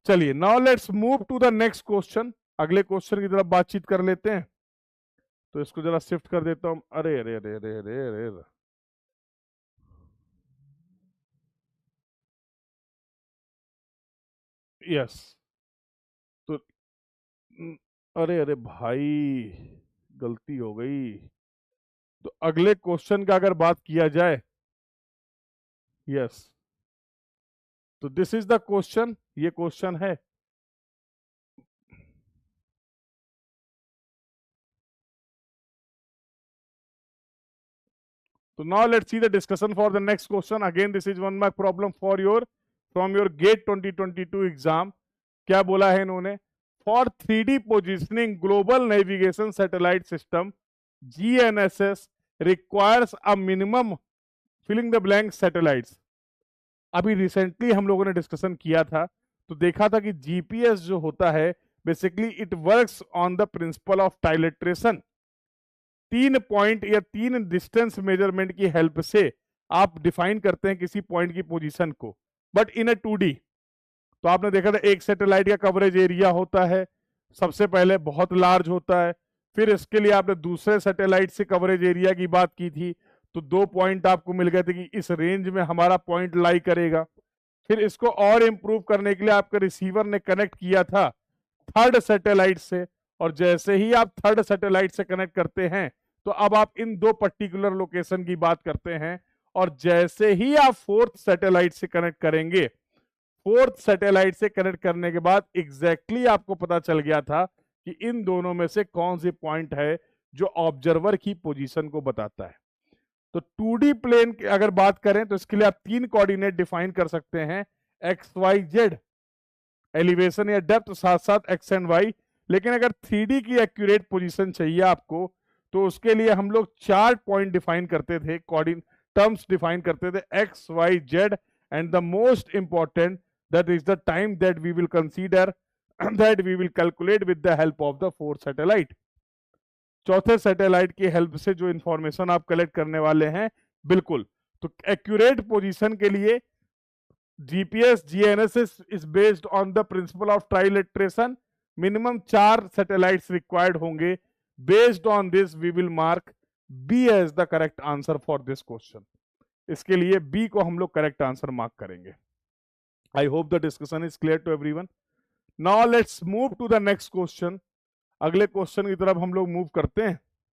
चलिए now let's move to the next question, अगले question की तरफ बातचीत कर लेते हैं। तो इसको जरा शिफ्ट कर देता हूं। अरे अरे अरे अरे अरे अरे, अरे। यस। तो अरे अरे भाई, गलती हो गई। तो अगले क्वेश्चन का अगर बात किया जाए, यस, तो दिस इज द क्वेश्चन, ये क्वेश्चन है। तो now let's see the discussion for the next question. Again this is 1 mark problem for your from your GATE 2022 exam. क्या बोला है इन्होंने? For 3D positioning global navigation satellite system GNSS requires a minimum filling the blank satellites. अभी recently हम लोगों ने discussion किया था, तो देखा था कि जीपीएस जो होता है basically it works on the principle of trilateration. 3 point या 3 डिस्टेंस मेजरमेंट की हेल्प से आप डिफाइन करते हैं किसी पॉइंट की पोजीशन को, बट इन अ 2D। तो आपने देखा था एक सैटेलाइट का कवरेज एरिया होता है, सबसे पहले बहुत लार्ज होता है, फिर इसके लिए आपने दूसरे सैटेलाइट से कवरेज एरिया की बात की थी, तो 2 पॉइंट आपको मिल गए थे कि इस रेंज में हमारा पॉइंट लाई करेगा। फिर इसको और इंप्रूव करने के लिए आपके रिसीवर ने कनेक्ट किया था थर्ड सैटेलाइट से, और जैसे ही आप थर्ड सैटेलाइट से कनेक्ट करते हैं तो अब आप इन 2 पर्टिकुलर लोकेशन की बात करते हैं, और जैसे ही आप फोर्थ सैटेलाइट से कनेक्ट करेंगे, फोर्थ सैटेलाइट से कनेक्ट करने के बाद एग्जैक्टली आपको पता चल गया था कि इन दोनों में से कौन सी पॉइंट है जो ऑब्जर्वर की पोजीशन को बताता है। तो 2D प्लेन की अगर बात करें तो इसके लिए आप 3 कोऑर्डिनेट डिफाइन कर सकते हैं, एक्स वाई जेड, एलिवेशन या डेप्थ, साथ साथ एक्स एंड वाई। लेकिन अगर 3D की एक्यूरेट पोजीशन चाहिए आपको, तो उसके लिए हम लोग 4 पॉइंट डिफाइन करते थे, कोऑर्डिनेट टर्म्स डिफाइन करते थे, X Y Z, and the most important that is the time that we will consider that we will calculate with the help of the fourth satellite। चौथे satellite की help से जो information आप collect करने वाले हैं, बिल्कुल, तो एक्यूरेट पोजीशन के लिए GPS GNSS is based on the principle of trilateration. Minimum 4 satellites required होंगे। Based on this we will mark B as the correct answer for this question. इसके लिए बी को हम लोग करेक्ट आंसर मार्क करेंगे। I hope the discussion is clear to everyone. Now let's move to the next question. अगले question की तरफ हम लोग मूव करते हैं।